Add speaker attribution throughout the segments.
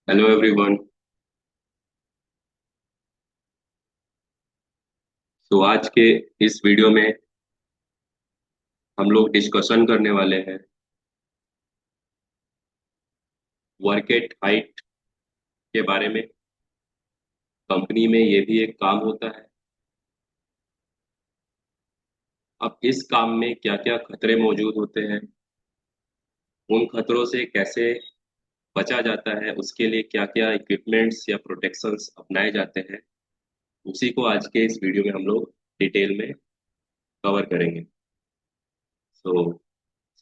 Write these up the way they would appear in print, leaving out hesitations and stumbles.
Speaker 1: Hello everyone. तो आज के इस वीडियो में हम लोग डिस्कशन करने वाले हैं वर्क एट हाइट के बारे में। कंपनी में ये भी एक काम होता है। अब इस काम में क्या क्या खतरे मौजूद होते हैं, उन खतरों से कैसे बचा जाता है, उसके लिए क्या क्या इक्विपमेंट्स या प्रोटेक्शंस अपनाए जाते हैं, उसी को आज के इस वीडियो में हम लोग डिटेल में कवर करेंगे। तो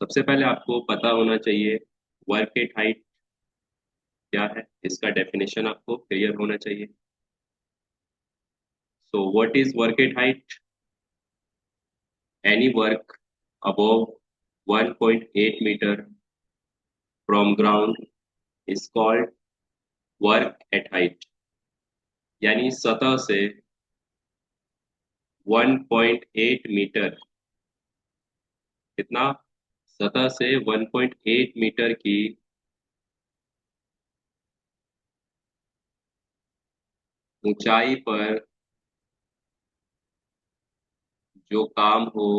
Speaker 1: सबसे पहले आपको पता होना चाहिए वर्क एट हाइट क्या है, इसका डेफिनेशन आपको क्लियर होना चाहिए। So what is work at height? Any work above 1.8 meter from ground is called work at height। यानी सतह से 1.8 मीटर, कितना, सतह से 1.8 मीटर की ऊंचाई पर जो काम हो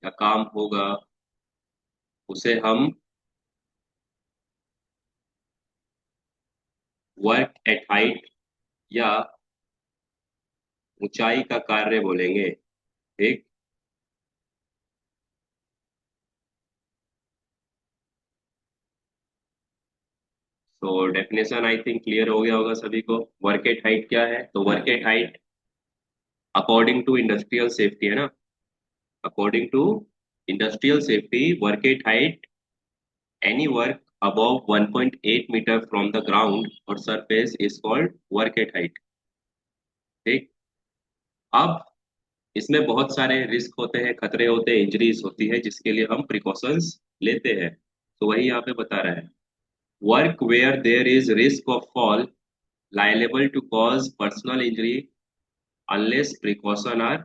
Speaker 1: या काम होगा उसे हम वर्क एट हाइट या ऊंचाई का कार्य बोलेंगे। ठीक। तो डेफिनेशन आई थिंक क्लियर हो गया होगा सभी को। वर्क एट हाइट क्या है? तो work at height according to industrial safety, है ना, according to industrial safety work at height any work above 1.8 metre from the ground और surface is called work at height. ठीक। अब इसमें बहुत सारे रिस्क होते हैं, खतरे होते हैं, इंजरीज होती है, जिसके लिए हम प्रिकॉशंस लेते हैं। तो वही यहाँ पे बता रहा है, work where there is risk of fall liable to cause personal injury unless precaution are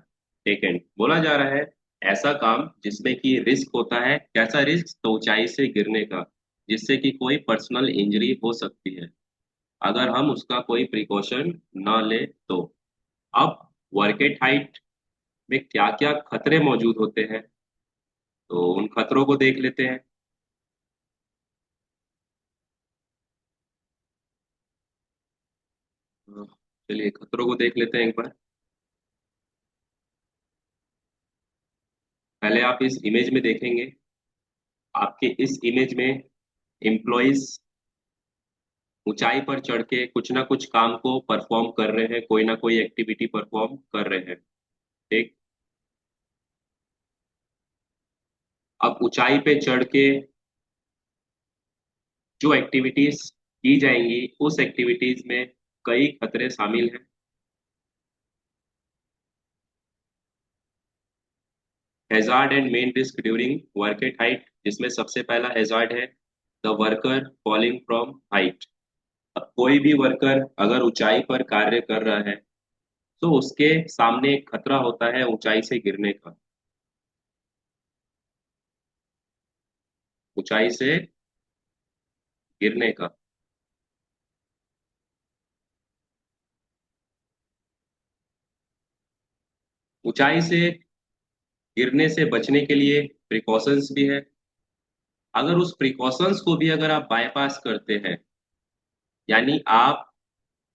Speaker 1: taken। बोला जा रहा है ऐसा काम जिसमें कि रिस्क होता है। कैसा रिस्क? तो ऊंचाई से गिरने का, जिससे कि कोई पर्सनल इंजरी हो सकती है अगर हम उसका कोई प्रिकॉशन ना ले तो। अब वर्केट हाइट में क्या क्या खतरे मौजूद होते हैं, तो उन खतरों को देख लेते हैं। चलिए खतरों को देख लेते हैं एक बार। पहले आप इस इमेज में देखेंगे, आपके इस इमेज में एम्प्लॉयज ऊंचाई पर चढ़ के कुछ ना कुछ काम को परफॉर्म कर रहे हैं, कोई ना कोई एक्टिविटी परफॉर्म कर रहे हैं। ठीक। अब ऊंचाई पे चढ़ के जो एक्टिविटीज की जाएंगी उस एक्टिविटीज में कई खतरे शामिल हैं। Hazard and main risk during work at height, जिसमें सबसे पहला हैजार्ड है the worker falling from height. अब कोई भी वर्कर अगर ऊंचाई पर कार्य कर रहा है तो उसके सामने एक खतरा होता है ऊंचाई से गिरने का। ऊंचाई से गिरने का। ऊंचाई से गिरने से बचने के लिए प्रिकॉशंस भी है। अगर उस प्रिकॉशंस को भी अगर आप बाईपास करते हैं, यानी आप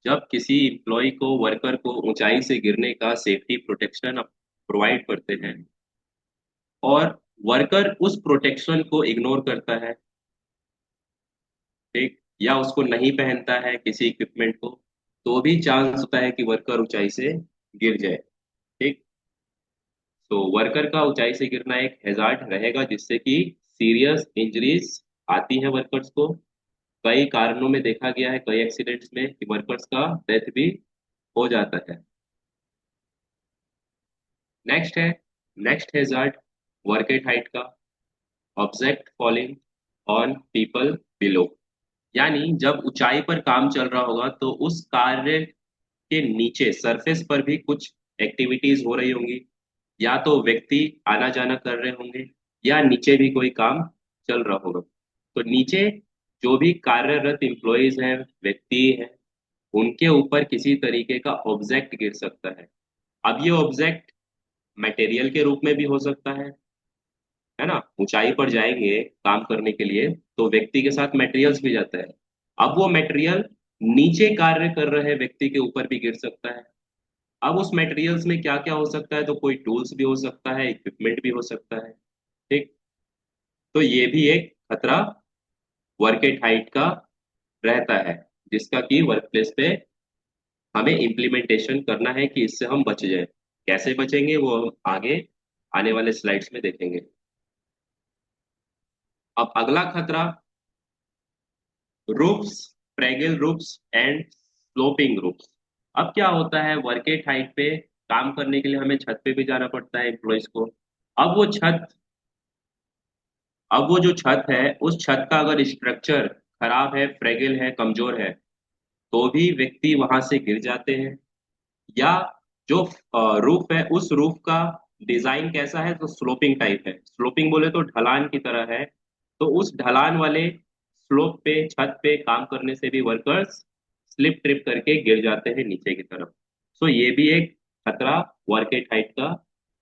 Speaker 1: जब किसी इम्प्लॉय को, वर्कर को ऊंचाई से गिरने का सेफ्टी प्रोटेक्शन प्रोवाइड करते हैं और वर्कर उस प्रोटेक्शन को इग्नोर करता है, ठीक, या उसको नहीं पहनता है किसी इक्विपमेंट को, तो भी चांस होता है कि वर्कर ऊंचाई से गिर जाए। ठीक। तो वर्कर का ऊंचाई से गिरना एक हैजार्ड रहेगा, जिससे कि सीरियस इंजरीज आती है वर्कर्स को। कई कारणों में देखा गया है, कई एक्सीडेंट्स में कि वर्कर्स का डेथ भी हो जाता है। नेक्स्ट है, next hazard work at height का, object falling on people below. यानी जब ऊंचाई पर काम चल रहा होगा तो उस कार्य के नीचे सरफेस पर भी कुछ एक्टिविटीज हो रही होंगी, या तो व्यक्ति आना जाना कर रहे होंगे या नीचे भी कोई काम चल रहा होगा। तो नीचे जो भी कार्यरत एम्प्लॉयज हैं, व्यक्ति हैं, उनके ऊपर किसी तरीके का ऑब्जेक्ट गिर सकता है। अब ये ऑब्जेक्ट मटेरियल के रूप में भी हो सकता है ना। ऊंचाई पर जाएंगे काम करने के लिए तो व्यक्ति के साथ मटेरियल्स भी जाता है। अब वो मटेरियल नीचे कार्य कर रहे व्यक्ति के ऊपर भी गिर सकता है। अब उस मटेरियल्स में क्या क्या हो सकता है, तो कोई टूल्स भी हो सकता है, इक्विपमेंट भी हो सकता है। ठीक। तो ये भी एक खतरा वर्क एट हाइट का रहता है, जिसका कि वर्क प्लेस पे हमें इम्प्लीमेंटेशन करना है कि इससे हम बच जाए। कैसे बचेंगे वो हम आगे आने वाले स्लाइड्स में देखेंगे। अब अगला खतरा, roofs, fragile roofs and sloping roofs. अब क्या होता है, वर्केट हाइट पे काम करने के लिए हमें छत पे भी जाना पड़ता है एम्प्लॉयज को। अब वो छत अब वो जो छत है, उस छत का अगर स्ट्रक्चर खराब है, फ्रेगल है, कमजोर है, तो भी व्यक्ति वहां से गिर जाते हैं। या जो रूफ है, उस रूफ का डिजाइन कैसा है, तो स्लोपिंग टाइप है। स्लोपिंग बोले तो ढलान की तरह है। तो उस ढलान वाले स्लोप पे, छत पे काम करने से भी वर्कर्स स्लिप ट्रिप करके गिर जाते हैं नीचे की तरफ। सो ये भी एक खतरा वर्क एट हाइट का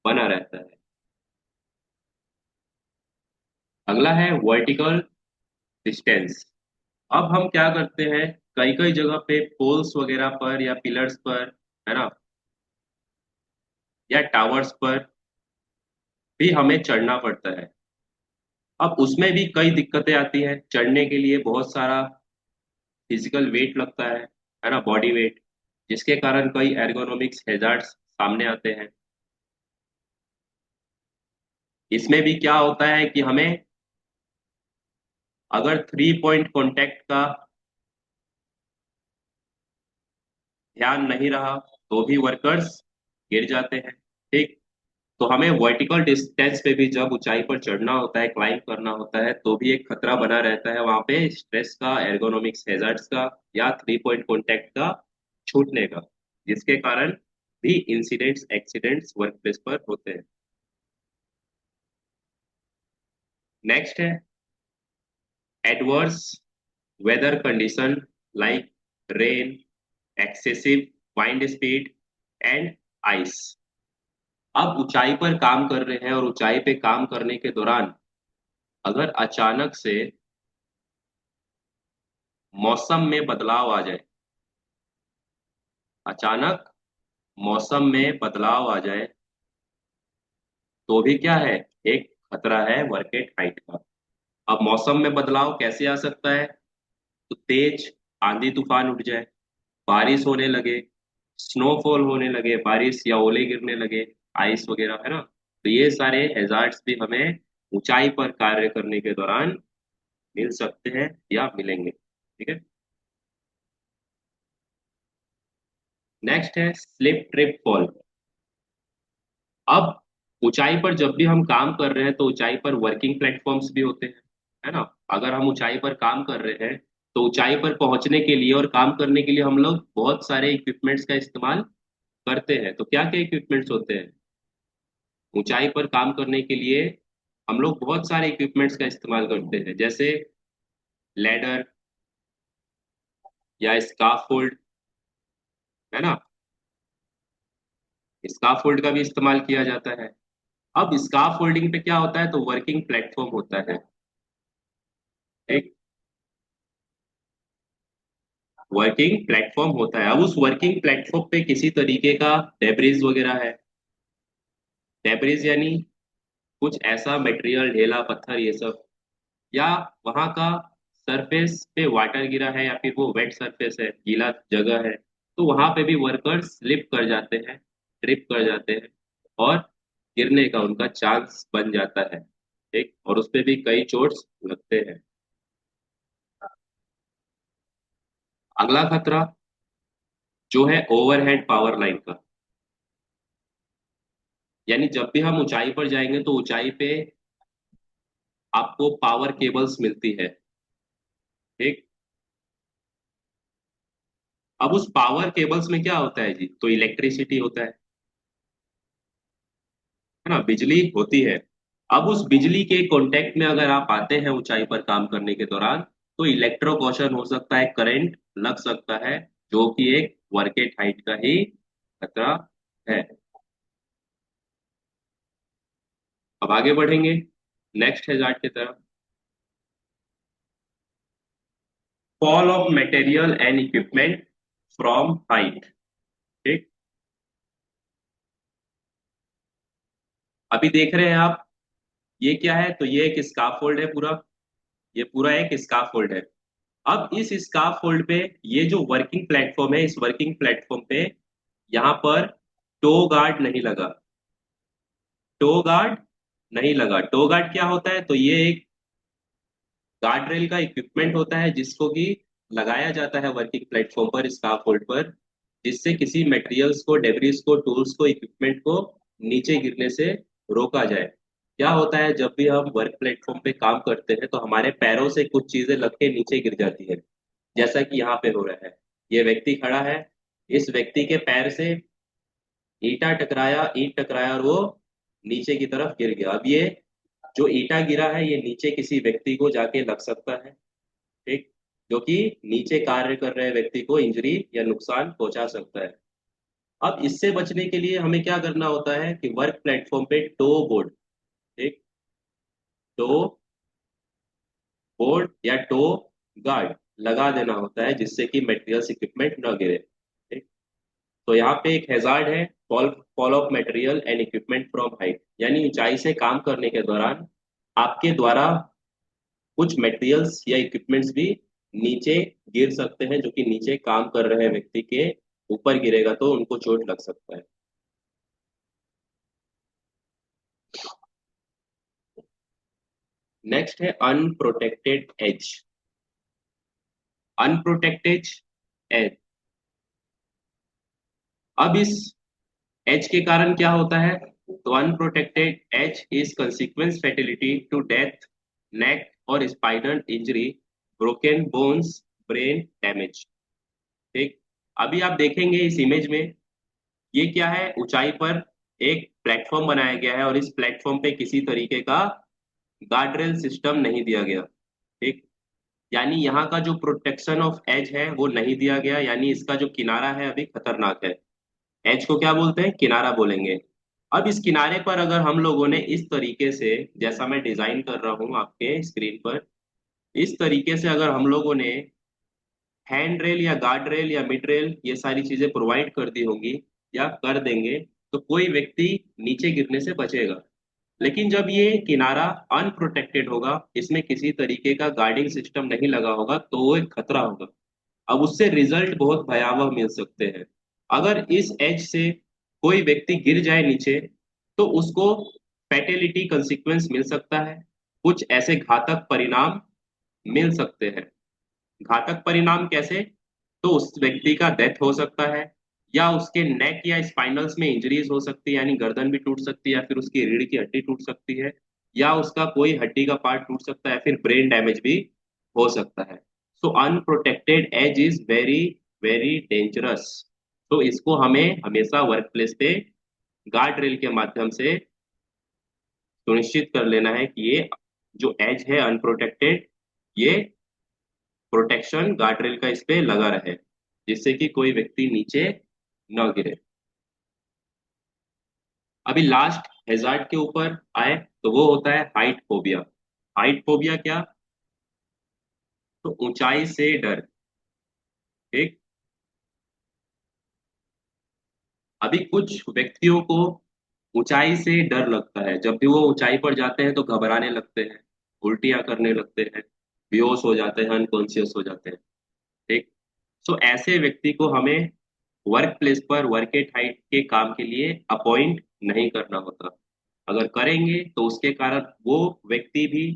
Speaker 1: बना रहता है। अगला है वर्टिकल डिस्टेंस। अब हम क्या करते हैं, कई कई जगह पे पोल्स वगैरह पर या पिलर्स पर, है ना, या टावर्स पर भी हमें चढ़ना पड़ता है। अब उसमें भी कई दिक्कतें आती हैं। चढ़ने के लिए बहुत सारा फिजिकल वेट लगता है ना, बॉडी वेट, जिसके कारण कई एर्गोनॉमिक्स हैजार्ड्स सामने आते हैं। इसमें भी क्या होता है कि हमें अगर 3 पॉइंट कॉन्टेक्ट का ध्यान नहीं रहा तो भी वर्कर्स गिर जाते हैं। ठीक। तो हमें वर्टिकल डिस्टेंस पे भी जब ऊंचाई पर चढ़ना होता है, क्लाइंब करना होता है, तो भी एक खतरा बना रहता है वहां पे, स्ट्रेस का, एर्गोनॉमिक्स हैजर्ड्स का, या 3 पॉइंट कॉन्टैक्ट का छूटने का, जिसके कारण भी इंसिडेंट्स, एक्सीडेंट्स वर्क प्लेस पर होते हैं। नेक्स्ट है adverse weather condition like rain, excessive wind speed and ice. अब ऊंचाई पर काम कर रहे हैं और ऊंचाई पे काम करने के दौरान अगर अचानक से मौसम में बदलाव आ जाए, अचानक मौसम में बदलाव आ जाए, तो भी क्या है, एक खतरा है वर्केट हाइट का। अब मौसम में बदलाव कैसे आ सकता है, तो तेज आंधी तूफान उठ जाए, बारिश होने लगे, स्नोफॉल होने लगे, बारिश या ओले गिरने लगे, आइस वगैरह, है ना। तो ये सारे हैजार्ड्स भी हमें ऊंचाई पर कार्य करने के दौरान मिल सकते हैं या मिलेंगे। ठीक है। नेक्स्ट है स्लिप ट्रिप फॉल। अब ऊंचाई पर जब भी हम काम कर रहे हैं तो ऊंचाई पर वर्किंग प्लेटफॉर्म्स भी होते हैं, है ना। अगर हम ऊंचाई पर काम कर रहे हैं तो ऊंचाई पर पहुंचने के लिए और काम करने के लिए हम लोग बहुत सारे इक्विपमेंट्स का इस्तेमाल करते हैं। तो क्या क्या इक्विपमेंट्स होते हैं, ऊंचाई पर काम करने के लिए हम लोग बहुत सारे इक्विपमेंट्स का इस्तेमाल करते हैं, जैसे लैडर या स्काफोल्ड, है ना। स्काफोल्ड का भी इस्तेमाल किया जाता है। अब स्काफोल्डिंग पे क्या होता है, तो वर्किंग प्लेटफॉर्म होता है। एक वर्किंग प्लेटफॉर्म होता है। अब उस वर्किंग प्लेटफॉर्म पे किसी तरीके का डेब्रिज वगैरह है, डेब्रिज यानी कुछ ऐसा मटेरियल, ढेला पत्थर ये सब, या वहां का सरफेस पे वाटर गिरा है, या फिर वो वेट सरफेस है, गीला जगह है, तो वहां पे भी वर्कर्स स्लिप कर जाते हैं, ट्रिप कर जाते हैं, और गिरने का उनका चांस बन जाता है। ठीक। और उस पे भी कई चोट्स लगते हैं। अगला खतरा जो है ओवरहेड पावर लाइन का। यानी जब भी हम ऊंचाई पर जाएंगे तो ऊंचाई पे आपको पावर केबल्स मिलती है। ठीक। अब उस पावर केबल्स में क्या होता है जी, तो इलेक्ट्रिसिटी होता है ना, बिजली होती है। अब उस बिजली के कांटेक्ट में अगर आप आते हैं ऊंचाई पर काम करने के दौरान, तो इलेक्ट्रोकॉशन हो सकता है, करंट लग सकता है, जो कि एक वर्क एट हाइट का ही खतरा है। अब आगे बढ़ेंगे नेक्स्ट हैजार्ड की तरफ। Fall of material and equipment from height. ठीक, अभी देख रहे हैं आप, ये क्या है, तो ये एक स्काफोल्ड है पूरा, ये पूरा एक स्काफोल्ड है। अब इस स्काफोल्ड पे ये जो वर्किंग प्लेटफॉर्म है, इस वर्किंग प्लेटफॉर्म पे यहाँ पर टो गार्ड नहीं लगा। टो गार्ड नहीं लगा। टो गार्ड क्या होता है, तो ये एक गार्ड रेल का इक्विपमेंट होता है जिसको कि लगाया जाता है वर्किंग प्लेटफॉर्म पर, स्काफोल्ड पर, जिससे किसी मटेरियल्स को, डेब्रिस को, टूल्स को, इक्विपमेंट को नीचे गिरने से रोका जाए। क्या होता है, जब भी हम वर्क प्लेटफॉर्म पे काम करते हैं तो हमारे पैरों से कुछ चीजें लग के नीचे गिर जाती है, जैसा कि यहाँ पे हो रहा है। ये व्यक्ति खड़ा है, इस व्यक्ति के पैर से ईंट टकराया और वो नीचे की तरफ गिर गया। अब ये जो ईंटा गिरा है, ये नीचे किसी व्यक्ति को जाके लग सकता है। ठीक, जो कि नीचे कार्य कर रहे व्यक्ति को इंजरी या नुकसान पहुंचा सकता है। अब इससे बचने के लिए हमें क्या करना होता है कि वर्क प्लेटफॉर्म पे टो बोर्ड, ठीक, टो बोर्ड या टो गार्ड लगा देना होता है, जिससे कि मटेरियल्स, इक्विपमेंट न गिरे। ठीक, तो यहाँ पे एक हैजार्ड है, fall fall of material and equipment from height, यानी ऊंचाई से काम करने के दौरान आपके द्वारा कुछ मटेरियल्स या इक्विपमेंट्स भी नीचे गिर सकते हैं, जो कि नीचे काम कर रहे व्यक्ति के ऊपर गिरेगा तो उनको चोट लग सकता है। नेक्स्ट है अनप्रोटेक्टेड एज। अनप्रोटेक्टेड एज, अब इस एज के कारण क्या होता है, तो unprotected edge is consequence fatality to death, neck और spinal injury, broken bones, brain damage. ठीक, अभी आप देखेंगे इस इमेज में, ये क्या है, ऊंचाई पर एक प्लेटफॉर्म बनाया गया है और इस प्लेटफॉर्म पे किसी तरीके का गार्ड रेल सिस्टम नहीं दिया गया। ठीक, यानी यहाँ का जो प्रोटेक्शन ऑफ एज है वो नहीं दिया गया, यानी इसका जो किनारा है अभी खतरनाक है। एज को क्या बोलते हैं, किनारा बोलेंगे। अब इस किनारे पर अगर हम लोगों ने इस तरीके से, जैसा मैं डिजाइन कर रहा हूँ आपके स्क्रीन पर, इस तरीके से अगर हम लोगों ने हैंड रेल या गार्ड रेल या मिड रेल ये सारी चीजें प्रोवाइड कर दी होंगी या कर देंगे, तो कोई व्यक्ति नीचे गिरने से बचेगा। लेकिन जब ये किनारा अनप्रोटेक्टेड होगा, इसमें किसी तरीके का गार्डिंग सिस्टम नहीं लगा होगा, तो वो एक खतरा होगा। अब उससे रिजल्ट बहुत भयावह मिल सकते हैं। अगर इस एज से कोई व्यक्ति गिर जाए नीचे, तो उसको फैटेलिटी कंसिक्वेंस मिल सकता है, कुछ ऐसे घातक परिणाम मिल सकते हैं। घातक परिणाम कैसे, तो उस व्यक्ति का डेथ हो सकता है, या उसके नेक या स्पाइनल्स में इंजरीज हो सकती है, यानी गर्दन भी टूट सकती है, या फिर उसकी रीढ़ की हड्डी टूट सकती है, या उसका कोई हड्डी का पार्ट टूट सकता है, फिर ब्रेन डैमेज भी हो सकता है। So unprotected edge is very very dangerous. तो इसको हमें हमेशा वर्क प्लेस पे गार्ड रेल के माध्यम से सुनिश्चित कर लेना है कि ये जो एज है अनप्रोटेक्टेड, ये प्रोटेक्शन गार्ड रेल का इस पे लगा रहे, जिससे कि कोई व्यक्ति नीचे न गिरे। अभी लास्ट हैजार्ड के ऊपर आए, तो वो होता है हाइट फोबिया। हाइट फोबिया क्या, तो ऊंचाई से डर। ठीक, अभी कुछ व्यक्तियों को ऊंचाई से डर लगता है, जब भी वो ऊंचाई पर जाते हैं तो घबराने लगते हैं, उल्टियां करने लगते हैं, बेहोश हो जाते हैं, अनकॉन्शियस हो जाते हैं। ठीक, सो ऐसे व्यक्ति को हमें वर्क प्लेस पर वर्क एट हाइट के काम के लिए अपॉइंट नहीं करना होता। अगर करेंगे तो उसके कारण वो व्यक्ति भी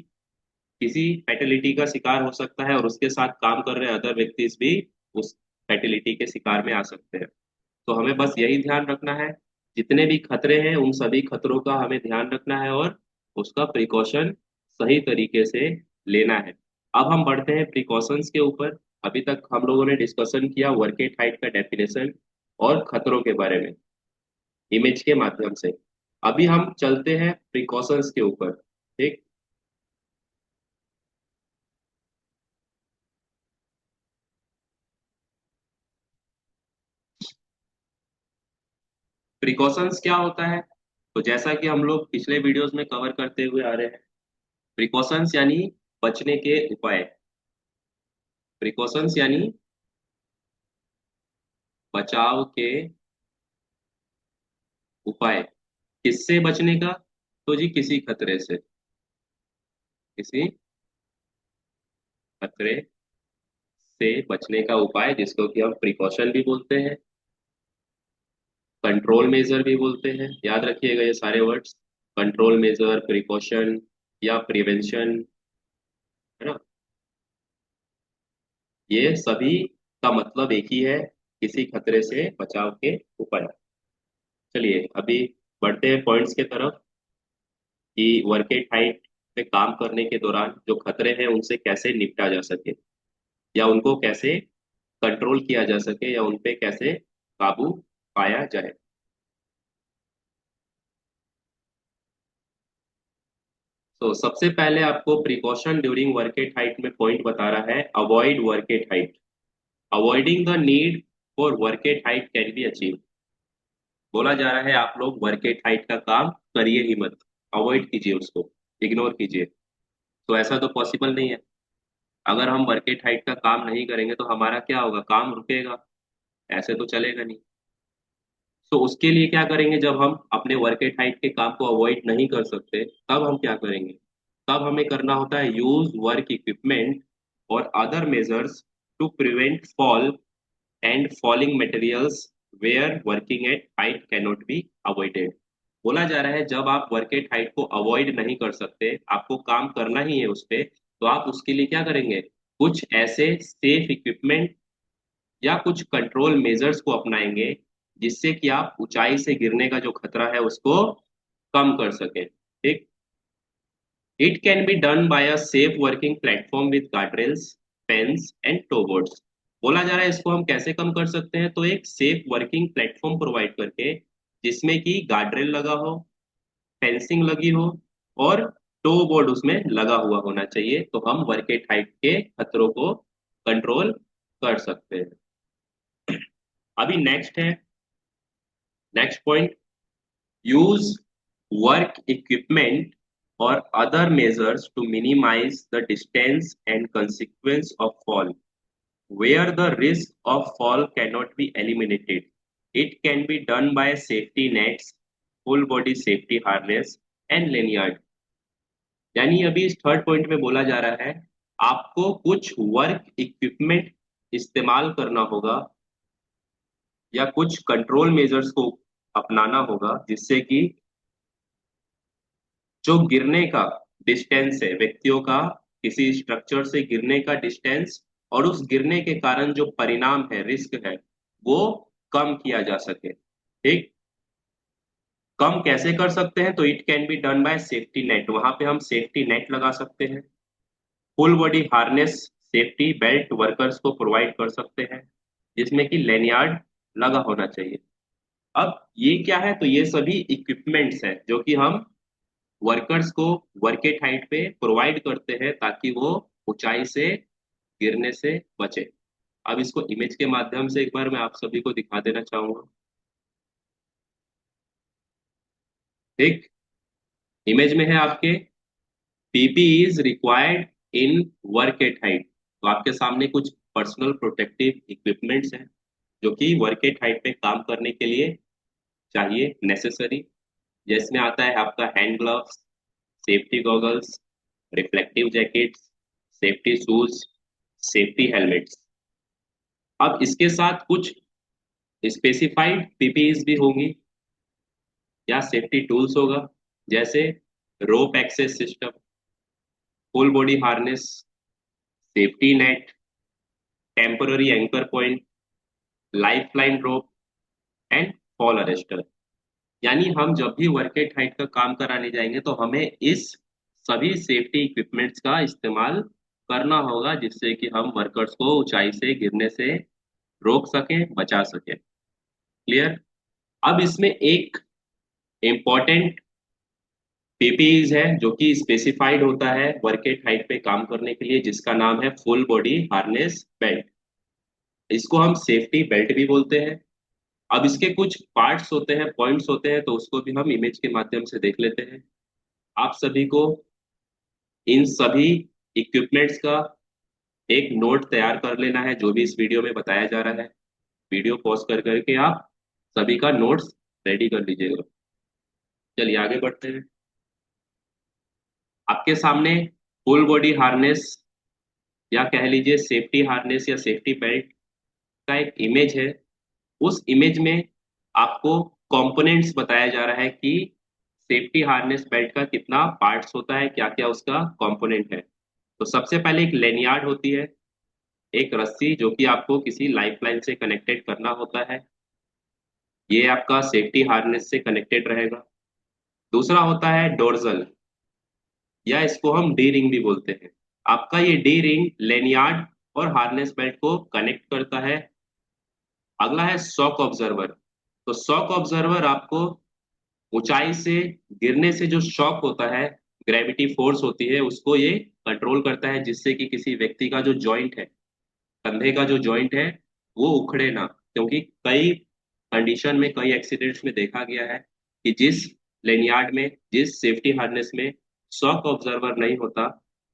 Speaker 1: किसी फैटिलिटी का शिकार हो सकता है, और उसके साथ काम कर रहे अदर व्यक्ति भी उस फैटिलिटी के शिकार में आ सकते हैं। तो हमें बस यही ध्यान रखना है, जितने भी खतरे हैं उन सभी खतरों का हमें ध्यान रखना है और उसका प्रिकॉशन सही तरीके से लेना है। अब हम बढ़ते हैं प्रिकॉशंस के ऊपर। अभी तक हम लोगों ने डिस्कशन किया वर्क एट हाइट का डेफिनेशन और खतरों के बारे में इमेज के माध्यम से। अभी हम चलते हैं प्रिकॉशंस के ऊपर। ठीक, प्रिकॉशंस क्या होता है? तो जैसा कि हम लोग पिछले वीडियोस में कवर करते हुए आ रहे हैं, प्रिकॉशंस यानी बचने के उपाय। प्रिकॉशंस यानी बचाव के उपाय। किससे बचने का? तो जी किसी खतरे से, किसी खतरे से बचने का उपाय, जिसको कि हम प्रिकॉशन भी बोलते हैं, कंट्रोल मेजर भी बोलते हैं। याद रखिएगा ये सारे वर्ड्स, कंट्रोल मेजर, प्रिकॉशन या प्रिवेंशन, है ना। ये सभी का मतलब एक ही है, किसी खतरे से बचाव के उपाय। चलिए अभी बढ़ते हैं पॉइंट्स के तरफ कि वर्क एट हाइट पे काम करने के दौरान जो खतरे हैं उनसे कैसे निपटा जा सके, या उनको कैसे कंट्रोल किया जा सके, या उन पे कैसे काबू पाया जाए। तो सबसे पहले आपको precaution during work at height में पॉइंट बता रहा है, avoid work at height. Avoiding the need for work at height can be achieve. बोला जा रहा है आप लोग वर्क एट हाइट का काम करिए ही मत, अवॉइड कीजिए उसको, इग्नोर कीजिए। तो ऐसा तो पॉसिबल नहीं है। अगर हम वर्क एट हाइट का काम नहीं करेंगे तो हमारा क्या होगा, काम रुकेगा, ऐसे तो चलेगा नहीं। तो उसके लिए क्या करेंगे, जब हम अपने वर्क एट हाइट के काम को अवॉइड नहीं कर सकते तब हम क्या करेंगे, तब हमें करना होता है यूज वर्क इक्विपमेंट और other measures to prevent fall and falling materials where working at height cannot be avoided. बोला जा रहा है जब आप वर्क एट हाइट को अवॉइड नहीं कर सकते, आपको काम करना ही है उस पे, तो आप उसके लिए क्या करेंगे, कुछ ऐसे सेफ इक्विपमेंट या कुछ कंट्रोल मेजर्स को अपनाएंगे जिससे कि आप ऊंचाई से गिरने का जो खतरा है उसको कम कर सकें। ठीक। It can be done by a safe working platform with guardrails, fence and toe boards. बोला जा रहा है इसको हम कैसे कम कर सकते हैं, तो एक सेफ वर्किंग प्लेटफॉर्म प्रोवाइड करके, जिसमें कि गार्डरेल लगा हो, फेंसिंग लगी हो, और टो बोर्ड उसमें लगा हुआ होना चाहिए, तो हम वर्क एट हाइट के खतरों को कंट्रोल कर सकते हैं। अभी नेक्स्ट है, next point, use work equipment or other measures to minimize the distance and consequence of fall. Where the risk of fall cannot be eliminated, it can be done by safety nets, full body safety harness and lanyard। यानी अभी इस third point में बोला जा रहा है आपको कुछ वर्क इक्विपमेंट इस्तेमाल करना होगा या कुछ कंट्रोल मेजर्स को अपनाना होगा, जिससे कि जो गिरने का डिस्टेंस है व्यक्तियों का, किसी स्ट्रक्चर से गिरने का डिस्टेंस, और उस गिरने के कारण जो परिणाम है, रिस्क है, वो कम किया जा सके। ठीक। कम कैसे कर सकते हैं, तो it can be done bye safety net, वहां पे हम सेफ्टी नेट लगा सकते हैं। Full body harness, safety belt workers को प्रोवाइड कर सकते हैं, जिसमें कि लेनियार्ड लगा होना चाहिए। अब ये क्या है, तो ये सभी इक्विपमेंट्स हैं जो कि हम वर्कर्स को वर्क एट हाइट पे प्रोवाइड करते हैं ताकि वो ऊंचाई से गिरने से बचे। अब इसको इमेज के माध्यम से एक बार मैं आप सभी को दिखा देना चाहूंगा। ठीक। इमेज में है आपके, PP is required in work at height. तो आपके सामने कुछ पर्सनल प्रोटेक्टिव इक्विपमेंट्स हैं जो कि वर्क एट हाइट पे काम करने के लिए चाहिए, नेसेसरी। जिसमें आता है आपका hand gloves, safety goggles, reflective jackets, safety shoes, safety helmets. अब इसके साथ कुछ स्पेसिफाइड पीपीईज भी होंगी या सेफ्टी टूल्स होगा, जैसे rope access system, full body harness, safety net, temporary anchor point, life line rope and fall arrester. यानी हम जब भी वर्क एट हाइट का काम कराने जाएंगे तो हमें इस सभी सेफ्टी इक्विपमेंट्स का इस्तेमाल करना होगा, जिससे कि हम वर्कर्स को ऊंचाई से गिरने से रोक सकें, बचा सकें। क्लियर। अब इसमें एक इम्पॉर्टेंट पीपीईज है जो कि स्पेसिफाइड होता है वर्क एट हाइट पे काम करने के लिए, जिसका नाम है फुल बॉडी हार्नेस बेल्ट। इसको हम सेफ्टी बेल्ट भी बोलते हैं, अब इसके कुछ पार्ट्स होते हैं, पॉइंट्स होते हैं, तो उसको भी हम इमेज के माध्यम से देख लेते हैं। आप सभी को इन सभी इक्विपमेंट्स का एक नोट तैयार कर लेना है, जो भी इस वीडियो में बताया जा रहा है। वीडियो पॉज कर करके आप सभी का नोट्स रेडी कर लीजिएगा। चलिए आगे बढ़ते हैं। आपके सामने फुल बॉडी हार्नेस या कह लीजिए सेफ्टी हार्नेस या सेफ्टी बेल्ट का एक इमेज है। उस इमेज में आपको कंपोनेंट्स बताया जा रहा है कि सेफ्टी हार्नेस बेल्ट का कितना पार्ट्स होता है, क्या क्या उसका कंपोनेंट है। तो सबसे पहले एक लेनियार्ड होती है, एक रस्सी जो कि आपको किसी लाइफलाइन से कनेक्टेड करना होता है। ये आपका सेफ्टी हार्नेस से कनेक्टेड रहेगा। दूसरा होता है डोर्जल, या इसको हम डी रिंग भी बोलते हैं। आपका ये डी रिंग लेनियार्ड और हार्नेस बेल्ट को कनेक्ट करता है। अगला है शॉक ऑब्जर्वर। तो शॉक ऑब्जर्वर आपको ऊंचाई से गिरने से जो शॉक होता है, ग्रेविटी फोर्स होती है, उसको ये कंट्रोल करता है, जिससे कि किसी व्यक्ति का जो जॉइंट है, कंधे का जो जॉइंट है, वो उखड़े ना। क्योंकि कई कंडीशन में, कई एक्सीडेंट्स में देखा गया है कि जिस लेनियार्ड में, जिस सेफ्टी हार्नेस में शॉक ऑब्जर्वर नहीं होता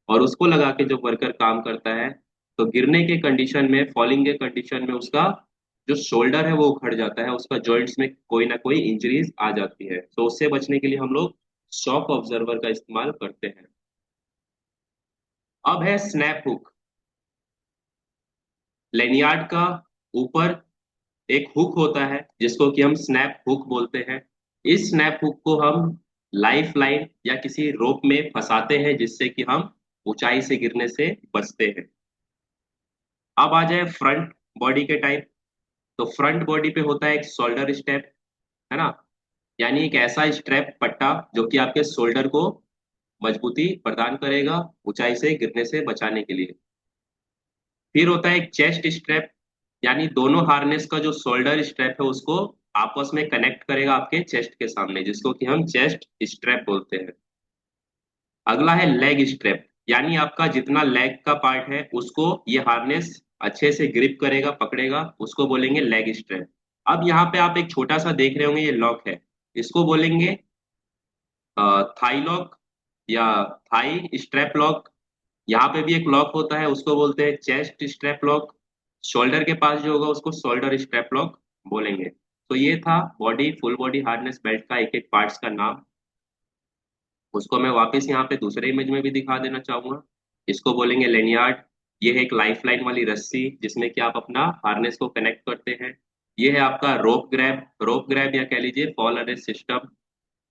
Speaker 1: और उसको लगा के जो वर्कर काम करता है, तो गिरने के कंडीशन में, फॉलिंग के कंडीशन में उसका जो शोल्डर है वो उखड़ जाता है, उसका जॉइंट्स में कोई ना कोई इंजरीज आ जाती है। तो उससे बचने के लिए हम लोग शॉक ऑब्जर्वर का इस्तेमाल करते हैं। अब है स्नैप हुक। लेनियार्ड का ऊपर एक हुक होता है जिसको कि हम स्नैप हुक बोलते हैं। इस स्नैप हुक को हम लाइफ लाइन या किसी रोप में फंसाते हैं, जिससे कि हम ऊंचाई से गिरने से बचते हैं। अब आ जाए फ्रंट बॉडी के टाइप। तो फ्रंट बॉडी पे होता है एक शोल्डर स्टेप, है ना, यानी एक ऐसा स्ट्रैप पट्टा जो कि आपके शोल्डर को मजबूती प्रदान करेगा ऊंचाई से गिरने से बचाने के लिए। फिर होता है एक चेस्ट स्ट्रैप, यानी दोनों हार्नेस का जो शोल्डर स्ट्रैप है उसको आपस में कनेक्ट करेगा आपके चेस्ट के सामने, जिसको कि हम चेस्ट स्ट्रैप बोलते हैं। अगला है लेग स्ट्रैप, यानी आपका जितना लेग का पार्ट है उसको ये हार्नेस अच्छे से ग्रिप करेगा, पकड़ेगा, उसको बोलेंगे लेग स्ट्रैप। अब यहाँ पे आप एक छोटा सा देख रहे होंगे, ये लॉक है, इसको बोलेंगे थाई लॉक या थाई स्ट्रैप लॉक। यहाँ पे भी एक लॉक होता है, उसको बोलते हैं चेस्ट स्ट्रैप लॉक। शोल्डर के पास जो होगा उसको शोल्डर स्ट्रैप लॉक बोलेंगे। तो ये था body, full body harness belt का एक एक पार्ट्स का नाम। उसको मैं वापस यहाँ पे दूसरे इमेज में भी दिखा देना चाहूंगा। इसको बोलेंगे लेनियार्ड। ये है एक लाइफ लाइन वाली रस्सी जिसमें कि आप अपना हार्नेस को कनेक्ट करते हैं। ये है आपका रोप ग्रैब, रोप ग्रैब या कह लीजिए फॉल अरेस्ट सिस्टम।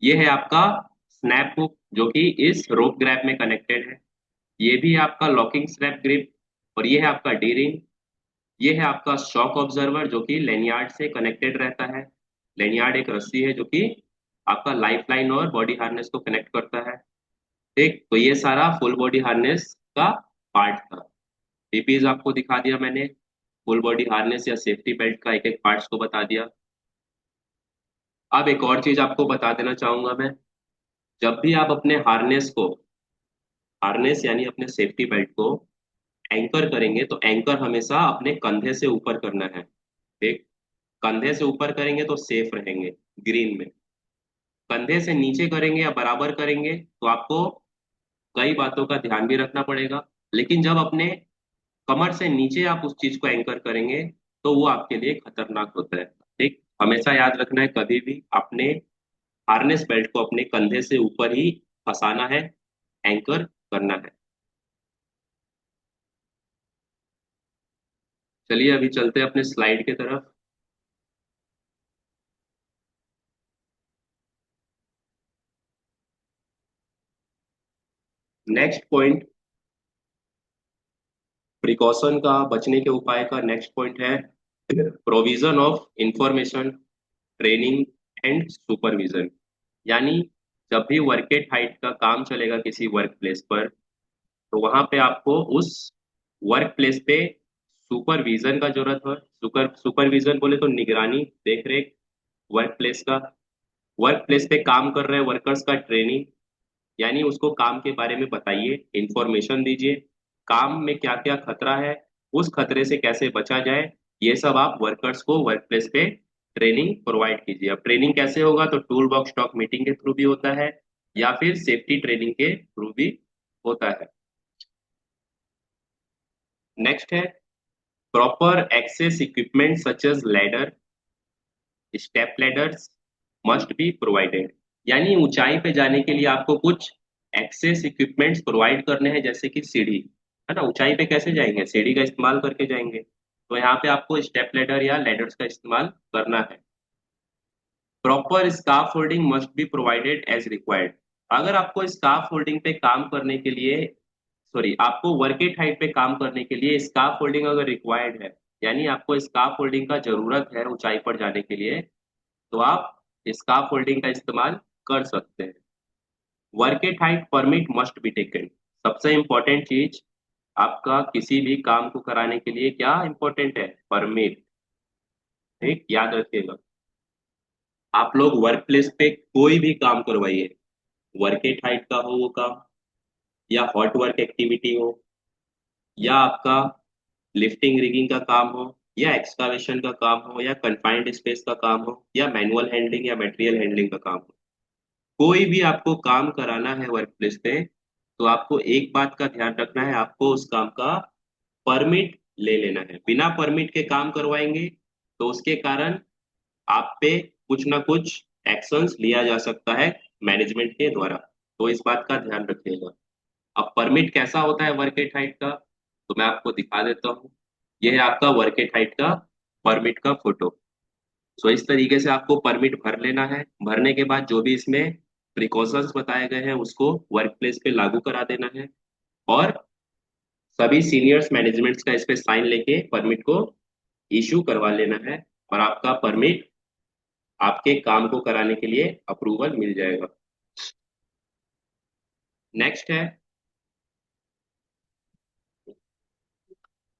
Speaker 1: ये है आपका स्नैप हुक जो कि इस रोप ग्रैब में कनेक्टेड है। ये भी है आपका लॉकिंग स्नैप ग्रिप। और ये है आपका डी रिंग। ये है आपका शॉक ऑब्जर्वर जो कि लेनियार्ड से कनेक्टेड रहता है। लेनियार्ड एक रस्सी है जो कि आपका लाइफ लाइन और बॉडी हार्नेस को कनेक्ट करता है। ठीक, तो ये सारा फुल बॉडी हार्नेस का पार्ट था। पीपीज आपको दिखा दिया मैंने, फुल बॉडी हार्नेस या सेफ्टी बेल्ट का एक एक पार्ट्स को बता दिया। अब एक और चीज आपको बता देना चाहूंगा मैं। जब भी आप अपने हार्नेस को, हार्नेस यानी अपने सेफ्टी बेल्ट को एंकर करेंगे, तो एंकर हमेशा अपने कंधे से ऊपर करना है। ठीक, कंधे से ऊपर करेंगे तो सेफ रहेंगे ग्रीन में। कंधे से नीचे करेंगे या बराबर करेंगे तो आपको कई बातों का ध्यान भी रखना पड़ेगा। लेकिन जब अपने कमर से नीचे आप उस चीज को एंकर करेंगे तो वो आपके लिए खतरनाक होता है। ठीक, हमेशा याद रखना है, कभी भी अपने हार्नेस बेल्ट को अपने कंधे से ऊपर ही फंसाना है, एंकर करना है। चलिए अभी चलते हैं अपने स्लाइड की तरफ। नेक्स्ट पॉइंट, प्रिकॉशन का, बचने के उपाय का नेक्स्ट पॉइंट है provision of information, training and supervision. यानी जब भी वर्क एट हाइट का काम चलेगा किसी वर्क प्लेस पर, तो वहां पे आपको उस वर्क प्लेस पे सुपरविजन का जरूरत है। सुपरविजन बोले तो निगरानी, देख रेख वर्क प्लेस का। वर्क प्लेस पे काम कर रहे वर्कर्स का ट्रेनिंग, यानी उसको काम के बारे में बताइए, इंफॉर्मेशन दीजिए, काम में क्या क्या खतरा है, उस खतरे से कैसे बचा जाए, ये सब आप वर्कर्स को वर्क प्लेस पे ट्रेनिंग प्रोवाइड कीजिए। अब ट्रेनिंग कैसे होगा, तो टूल बॉक्स टॉक मीटिंग के थ्रू भी होता है या फिर सेफ्टी ट्रेनिंग के थ्रू भी होता है। नेक्स्ट है proper access equipment such as ladder, step ladders must be provided. यानी ऊंचाई पे जाने के लिए आपको कुछ एक्सेस इक्विपमेंट्स प्रोवाइड करने हैं, जैसे कि सीढ़ी, है ना। ऊंचाई पे कैसे जाएंगे, सीढ़ी का इस्तेमाल करके जाएंगे, तो यहाँ पे आपको स्टेप लैडर या लैडर्स का इस्तेमाल करना है। Proper scaffolding must be provided as required. अगर आपको स्काफ फोल्डिंग पे काम करने के लिए, सॉरी, आपको वर्केट हाइट पे काम करने के लिए स्काफ फोल्डिंग अगर रिक्वायर्ड है, यानी आपको स्काफ फोल्डिंग का जरूरत है ऊंचाई पर जाने के लिए, तो आप स्काफ फोल्डिंग का इस्तेमाल कर सकते हैं। Work at height permit must be taken. सबसे इंपॉर्टेंट चीज, आपका किसी भी काम को कराने के लिए क्या इंपॉर्टेंट है, परमिट। ठीक, याद रखिएगा। आप लोग वर्क प्लेस पे कोई भी काम करवाइए, वर्केट हाइट का हो वो काम, या हॉट वर्क एक्टिविटी हो, या आपका लिफ्टिंग रिगिंग का काम हो, या एक्सकावेशन का काम हो, या कन्फाइंड स्पेस का काम हो, या मैनुअल हैंडलिंग या मटेरियल हैंडलिंग का काम हो, कोई भी आपको काम कराना है वर्क प्लेस पे, तो आपको एक बात का ध्यान रखना है, आपको उस काम का परमिट ले लेना है। बिना परमिट के काम करवाएंगे तो उसके कारण आप पे कुछ ना कुछ एक्शंस लिया जा सकता है मैनेजमेंट के द्वारा, तो इस बात का ध्यान रखिएगा। अब परमिट कैसा होता है वर्केट हाइट का, तो मैं आपको दिखा देता हूँ। यह है आपका वर्केट हाइट का परमिट का फोटो। सो इस तरीके से आपको परमिट भर लेना है। भरने के बाद जो भी इसमें प्रिकॉशंस बताए गए हैं उसको वर्क प्लेस पे लागू करा देना है, और सभी सीनियर्स मैनेजमेंट्स का इस पे साइन लेके परमिट को इशू करवा लेना है, और आपका परमिट आपके काम को कराने के लिए अप्रूवल मिल जाएगा। नेक्स्ट है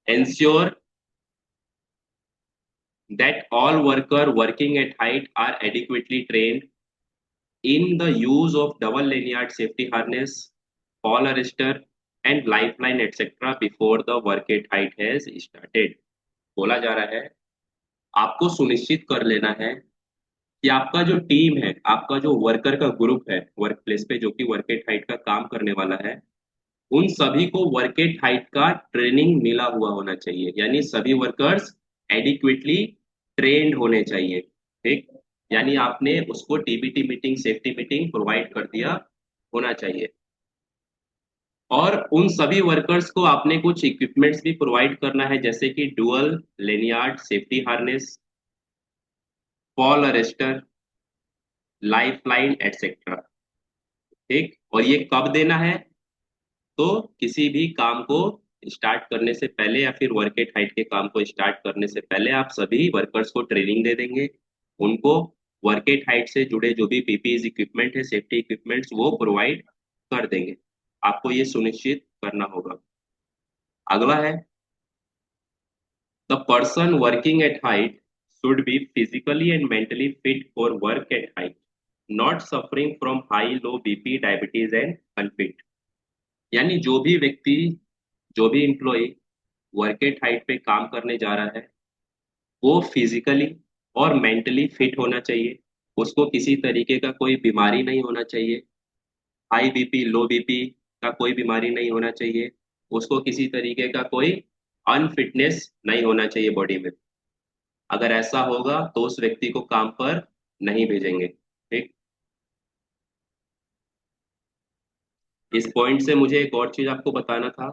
Speaker 1: ensured that all worker working at height are adequately trained in the use of double lanyard safety harness, fall arrestor, and lifeline etc. before the work at height has started। बोला जा रहा है आपको सुनिश्चित कर लेना है कि आपका जो टीम है, आपका जो वर्कर का ग्रुप है वर्क प्लेस पे, जो कि वर्क एट हाइट का काम करने वाला है, उन सभी को वर्क एट हाइट का ट्रेनिंग मिला हुआ होना चाहिए। यानी सभी वर्कर्स एडिक्वेटली ट्रेंड होने चाहिए। ठीक, यानी आपने उसको TBT meeting, safety meeting provide कर दिया होना चाहिए। और उन सभी वर्कर्स को आपने कुछ इक्विपमेंट्स भी प्रोवाइड करना है, जैसे कि dual lanyard safety harness, fall arrester, life line etcetera. ठीक, और ये कब देना है, तो किसी भी काम को स्टार्ट करने से पहले या फिर वर्क एट हाइट के काम को स्टार्ट करने से पहले आप सभी वर्कर्स को ट्रेनिंग दे देंगे। उनको वर्क एट हाइट से जुड़े जो भी पीपीई इक्विपमेंट है, सेफ्टी इक्विपमेंट्स, वो प्रोवाइड कर देंगे। आपको ये सुनिश्चित करना होगा। अगला है the person working at height should be physically and mentally fit for work at height, not suffering from high low BP, diabetes and unfit. यानी जो भी व्यक्ति, जो भी एम्प्लॉय वर्केट हाइट पे काम करने जा रहा है, वो फिजिकली और मेंटली फिट होना चाहिए। उसको किसी तरीके का कोई बीमारी नहीं होना चाहिए, हाई बीपी, लो बीपी का कोई बीमारी नहीं होना चाहिए। उसको किसी तरीके का कोई अनफिटनेस नहीं होना चाहिए बॉडी में। अगर ऐसा होगा तो उस व्यक्ति को काम पर नहीं भेजेंगे। ठीक, इस पॉइंट से मुझे एक और चीज आपको बताना था।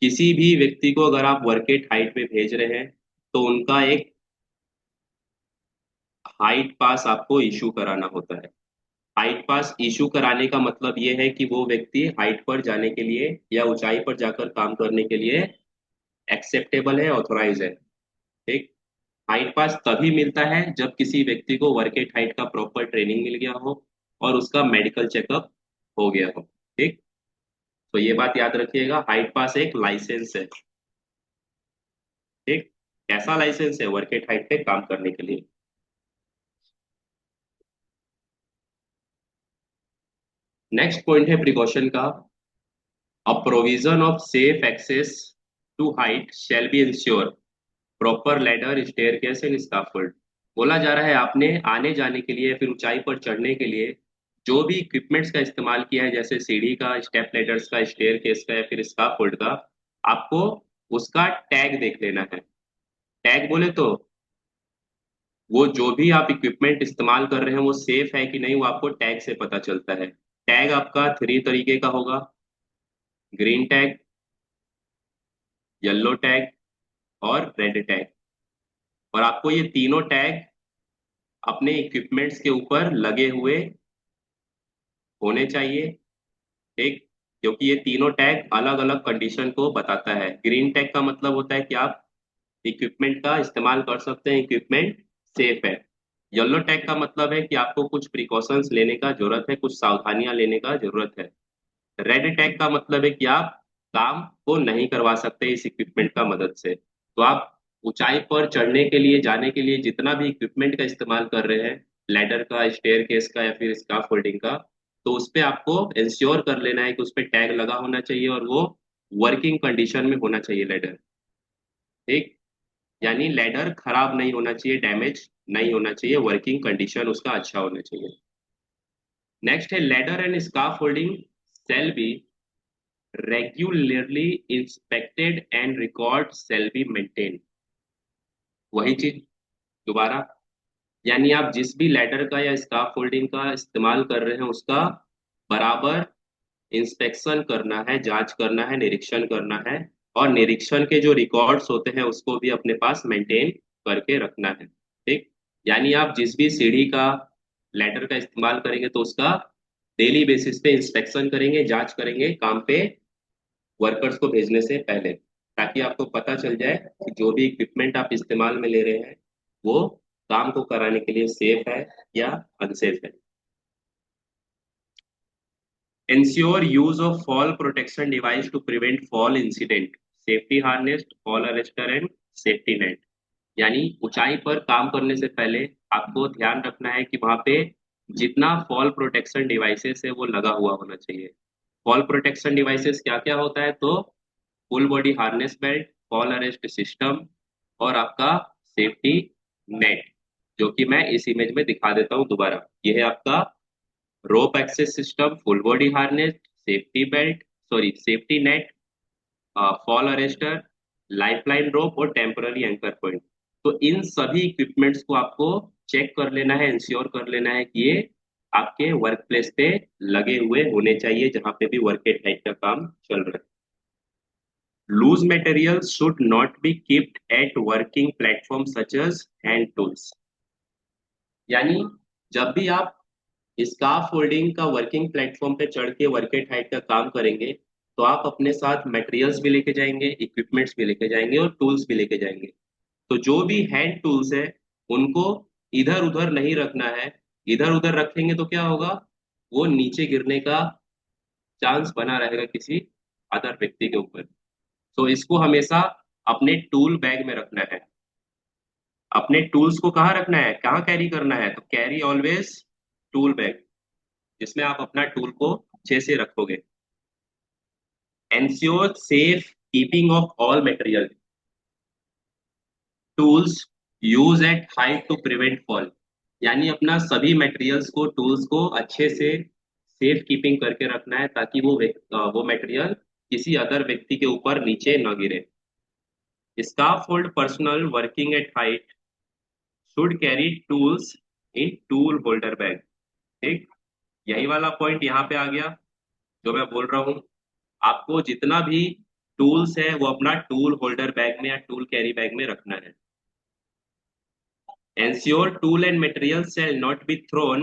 Speaker 1: किसी भी व्यक्ति को अगर आप वर्केट हाइट पे भेज रहे हैं, तो उनका एक हाइट पास आपको इशू कराना होता है। हाइट पास इशू कराने का मतलब ये है कि वो व्यक्ति हाइट पर जाने के लिए या ऊंचाई पर जाकर काम करने के लिए एक्सेप्टेबल है, ऑथोराइज है। ठीक, हाइट पास तभी मिलता है जब किसी व्यक्ति को वर्क एट हाइट का प्रॉपर ट्रेनिंग मिल गया हो और उसका मेडिकल चेकअप हो गया हो। ठीक, तो ये बात याद रखिएगा, हाइट पास एक लाइसेंस है। ठीक, कैसा लाइसेंस है, वर्क एट हाइट पे काम करने के लिए। नेक्स्ट पॉइंट है प्रिकॉशन का। A provision of safe access to height shall be ensured. Proper ladder, staircase and scaffold. बोला जा रहा है आपने आने जाने के लिए फिर ऊंचाई पर चढ़ने के लिए जो भी इक्विपमेंट्स का इस्तेमाल किया है, जैसे सीढ़ी का, स्टेप लेडर्स का, स्टेयर केस का या फिर स्काफोल्ड का, आपको उसका टैग देख लेना है। टैग बोले तो वो जो भी आप इक्विपमेंट इस्तेमाल कर रहे हैं वो सेफ है कि नहीं, वो आपको टैग से पता चलता है। टैग आपका 3 तरीके का होगा: ग्रीन टैग, येलो टैग और रेड टैग। और आपको ये तीनों टैग अपने इक्विपमेंट्स के ऊपर लगे हुए होने चाहिए। ठीक, क्योंकि ये तीनों टैग अलग अलग कंडीशन को बताता है। ग्रीन टैग का मतलब होता है कि आप इक्विपमेंट का इस्तेमाल कर सकते हैं, इक्विपमेंट सेफ है। येलो टैग का मतलब है कि आपको कुछ प्रिकॉशंस लेने का जरूरत है, कुछ सावधानियां लेने का जरूरत है। रेड टैग का मतलब है कि आप काम को नहीं करवा सकते इस इक्विपमेंट का मदद से। तो आप ऊंचाई पर चढ़ने के लिए, जाने के लिए जितना भी इक्विपमेंट का इस्तेमाल कर रहे हैं, लैडर का, स्टेयर केस का या फिर स्काफोल्डिंग का, तो उस पे आपको इंश्योर कर लेना है कि उस पे टैग लगा होना चाहिए और वो वर्किंग कंडीशन में होना चाहिए लैडर। ठीक, यानी लैडर खराब नहीं होना चाहिए, डैमेज नहीं होना चाहिए, वर्किंग कंडीशन उसका अच्छा होना चाहिए। नेक्स्ट है ladder and scaffolding shall be regularly inspected and records shall be maintained। वही चीज दोबारा, यानी आप जिस भी लैडर का या स्काफ फोल्डिंग का इस्तेमाल कर रहे हैं उसका बराबर इंस्पेक्शन करना है, जांच करना है, निरीक्षण करना है। और निरीक्षण के जो रिकॉर्ड्स होते हैं उसको भी अपने पास मेंटेन करके रखना है। ठीक, यानी आप जिस भी सीढ़ी का, लैडर का इस्तेमाल करेंगे तो उसका डेली बेसिस पे इंस्पेक्शन करेंगे, जांच करेंगे काम पे वर्कर्स को भेजने से पहले, ताकि आपको पता चल जाए कि जो भी इक्विपमेंट आप इस्तेमाल में ले रहे हैं वो काम को कराने के लिए सेफ है या अनसेफ है। Ensure use of fall protection device to prevent fall incident, safety harness, fall arrestor and safety net। यानी ऊंचाई पर काम करने से पहले आपको ध्यान रखना है कि वहां पे जितना फॉल प्रोटेक्शन डिवाइसेस है वो लगा हुआ होना चाहिए। फॉल प्रोटेक्शन डिवाइसेस क्या क्या होता है? तो full body harness belt, fall arrest system और आपका सेफ्टी नेट, जो कि मैं इस इमेज में दिखा देता हूँ दोबारा। यह है आपका rope access system, full body harness, safety belt, sorry safety net, fall arrester, lifeline rope और टेम्पररी एंकर पॉइंट। तो इन सभी इक्विपमेंट्स को आपको चेक कर लेना है, इंश्योर कर लेना है कि ये आपके वर्क प्लेस पे लगे हुए होने चाहिए जहां पे भी वर्क एट हाइट का काम चल रहा है। Loose materials should not be kept at working platforms such as hand tools। यानी जब भी आप स्काफ फोल्डिंग का वर्किंग प्लेटफॉर्म पे चढ़ के वर्केट हाइट का काम करेंगे तो आप अपने साथ मटेरियल्स भी लेके जाएंगे, इक्विपमेंट्स भी लेके जाएंगे और टूल्स भी लेके जाएंगे। तो जो भी हैंड टूल्स है उनको इधर उधर नहीं रखना है। इधर उधर रखेंगे तो क्या होगा? वो नीचे गिरने का चांस बना रहेगा किसी अदर व्यक्ति के ऊपर। तो इसको हमेशा अपने टूल बैग में रखना है। अपने टूल्स को कहाँ रखना है, कहाँ कैरी करना है? तो कैरी ऑलवेज टूल बैग, जिसमें आप अपना टूल को अच्छे से रखोगे। Ensure safe keeping of all material tools use at height to prevent fall। यानी अपना सभी मटेरियल्स को, टूल्स को अच्छे से सेफ कीपिंग करके रखना है ताकि वो मटेरियल किसी अदर व्यक्ति के ऊपर नीचे न गिरे। Scaffold personal working at height should carry tools in tool holder bag. ठीक, यही वाला पॉइंट यहाँ पे आ गया जो मैं बोल रहा हूँ। आपको जितना भी टूल्स है वो अपना टूल होल्डर बैग में या टूल कैरी बैग में रखना है। Ensure tool and materials shall not be thrown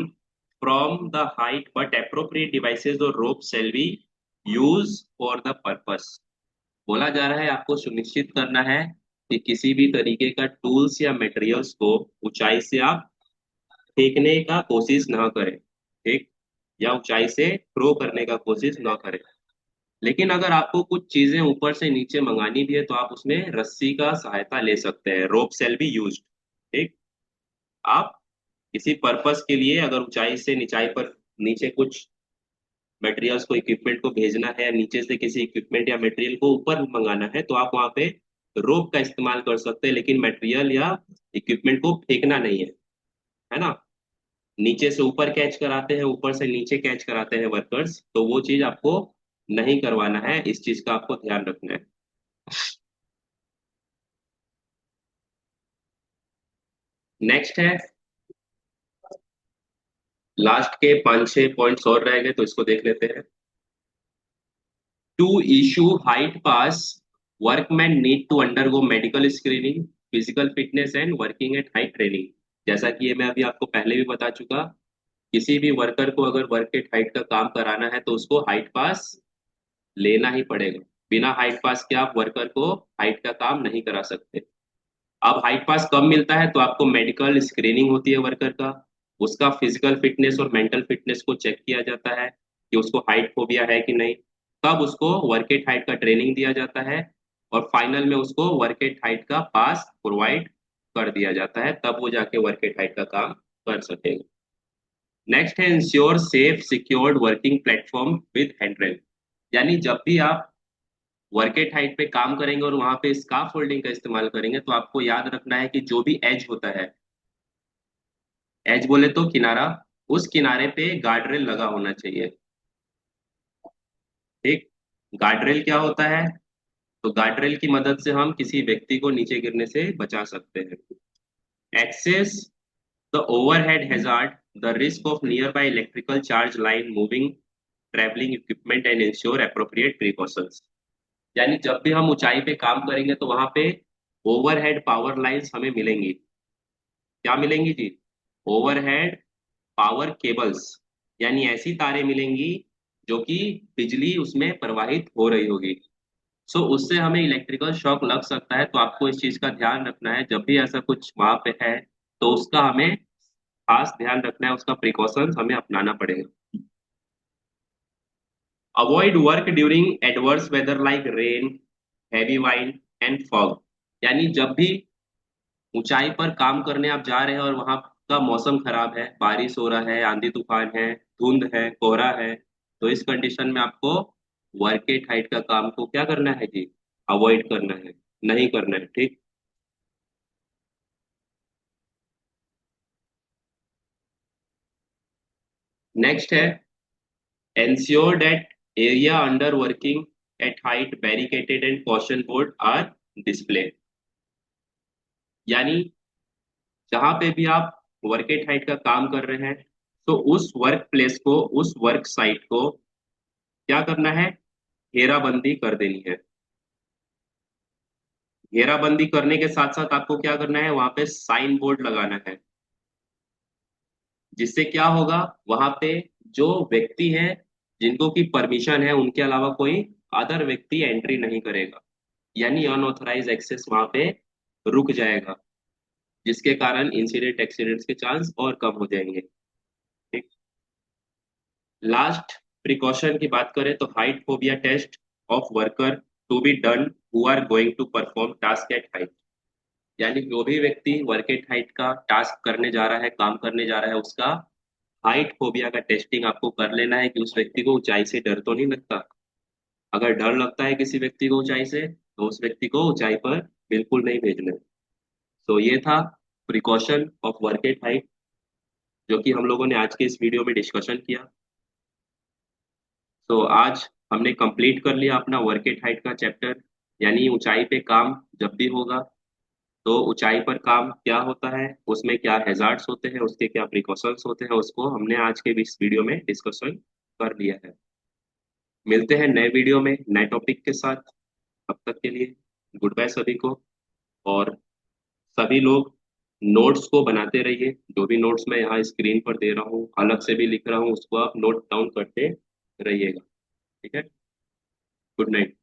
Speaker 1: from the height, but appropriate devices or ropes shall be used for the purpose। बोला जा रहा है आपको सुनिश्चित करना है कि किसी भी तरीके का टूल्स या मटेरियल्स को ऊंचाई से आप फेंकने का कोशिश ना करें। ठीक, या ऊंचाई से थ्रो करने का कोशिश ना करें। लेकिन अगर आपको कुछ चीजें ऊपर से नीचे मंगानी भी है तो आप उसमें रस्सी का सहायता ले सकते हैं। रोप सेल भी यूज। ठीक, आप किसी पर्पस के लिए अगर ऊंचाई से नीचाई पर, नीचे कुछ मटेरियल्स को, इक्विपमेंट को भेजना है या नीचे से किसी इक्विपमेंट या मटेरियल को ऊपर मंगाना है तो आप वहां पे रोप का इस्तेमाल कर सकते हैं, लेकिन मटेरियल या इक्विपमेंट को फेंकना नहीं है। है ना, नीचे से ऊपर कैच कराते हैं, ऊपर से नीचे कैच कराते हैं वर्कर्स, तो वो चीज आपको नहीं करवाना है, इस चीज का आपको ध्यान रखना है। नेक्स्ट है, लास्ट के 5-6 पॉइंट्स और रह गए तो इसको देख लेते हैं। To issue height pass, workman need to undergo medical screening, physical fitness and working at height training. जैसा कि ये मैं अभी आपको पहले भी बता चुका, किसी भी वर्कर को अगर वर्क एट हाइट का काम कराना है तो उसको हाइट पास लेना ही पड़ेगा। बिना हाइट पास के आप वर्कर को हाइट का काम नहीं करा सकते। अब हाइट पास कब मिलता है, तो आपको मेडिकल स्क्रीनिंग होती है वर्कर का, उसका फिजिकल फिटनेस और मेंटल फिटनेस को चेक किया जाता है कि उसको हाइट फोबिया है कि नहीं, तब उसको वर्क एट हाइट का ट्रेनिंग दिया जाता है, और फाइनल में उसको वर्क एट हाइट का पास प्रोवाइड कर दिया जाता है, तब वो जाके वर्क एट हाइट का काम कर सकेगा। नेक्स्ट है ensure safe secured working platform with handrail. यानी जब भी आप वर्क एट हाइट पे काम करेंगे और वहां पे स्काफ फोल्डिंग का इस्तेमाल करेंगे, तो आपको याद रखना है कि जो भी एज होता है, एज बोले तो किनारा, उस किनारे पे गार्ड रेल लगा होना चाहिए। ठीक, गार्ड रेल क्या होता है, तो गार्ड रेल की मदद से हम किसी व्यक्ति को नीचे गिरने से बचा सकते हैं। Assess the overhead hazard, the risk of nearby electrical charge line moving travelling equipment and ensure appropriate precautions. यानी जब भी हम ऊंचाई पे काम करेंगे तो वहां पे ओवरहेड पावर लाइंस हमें मिलेंगी। क्या मिलेंगी जी, ओवरहेड पावर केबल्स, यानी ऐसी तारें मिलेंगी जो कि बिजली उसमें प्रवाहित हो रही होगी। सो उससे हमें इलेक्ट्रिकल शॉक लग सकता है, तो आपको इस चीज का ध्यान रखना है जब भी ऐसा कुछ वहां पे है, तो उसका हमें खास ध्यान रखना है, उसका प्रिकॉशंस हमें अपनाना पड़ेगा। Avoid work during adverse weather like rain, heavy wind and fog. यानी जब भी ऊंचाई पर काम करने आप जा रहे हैं और वहां का मौसम खराब है, बारिश हो रहा है, आंधी तूफान है, धुंध है, कोहरा है, तो इस कंडीशन में आपको वर्क एट हाइट का काम को क्या करना है जी, अवॉइड करना है, नहीं करना है। ठीक, नेक्स्ट है ensure that area under working at height barricaded and caution board are display. यानी जहां पे भी आप वर्क एट हाइट का काम कर रहे हैं, तो उस वर्क प्लेस को, उस वर्क साइट को क्या करना है, घेराबंदी कर देनी है। घेराबंदी करने के साथ साथ आपको क्या करना है, वहां पे साइन बोर्ड लगाना है, जिससे क्या होगा, वहां पे जो व्यक्ति हैं जिनको की परमिशन है, उनके अलावा कोई अदर व्यक्ति एंट्री नहीं करेगा, यानी अनऑथराइज एक्सेस वहां पे रुक जाएगा, जिसके कारण इंसिडेंट एक्सीडेंट्स के चांस और कम हो जाएंगे। ठीक, लास्ट प्रिकॉशन की बात करें तो height phobia test of worker to be done who are going to perform task at height. यानी जो भी व्यक्ति वर्क एट हाइट का टास्क करने जा रहा है, काम करने जा रहा है, उसका हाइट फोबिया का टेस्टिंग आपको कर लेना है कि उस व्यक्ति को ऊंचाई से डर तो नहीं लगता। अगर डर लगता है किसी व्यक्ति को ऊंचाई से, तो उस व्यक्ति को ऊंचाई पर बिल्कुल नहीं भेजना है। तो ये था precaution of work at height, जो कि हम लोगों ने आज के इस वीडियो में डिस्कशन किया। तो आज हमने कंप्लीट कर लिया अपना वर्क एट हाइट का चैप्टर, यानी ऊंचाई पे काम जब भी होगा, तो ऊंचाई पर काम क्या होता है, उसमें क्या हैजार्ड्स होते हैं, उसके क्या प्रिकॉशंस होते हैं, उसको हमने आज के इस वीडियो में डिस्कशन कर लिया है। मिलते हैं नए वीडियो में नए टॉपिक के साथ, तब तक के लिए गुड बाय सभी को। और सभी लोग नोट्स को बनाते रहिए, जो भी नोट्स मैं यहाँ स्क्रीन पर दे रहा हूँ, अलग से भी लिख रहा हूँ, उसको आप नोट डाउन करते रहिएगा। ठीक है, गुड नाइट।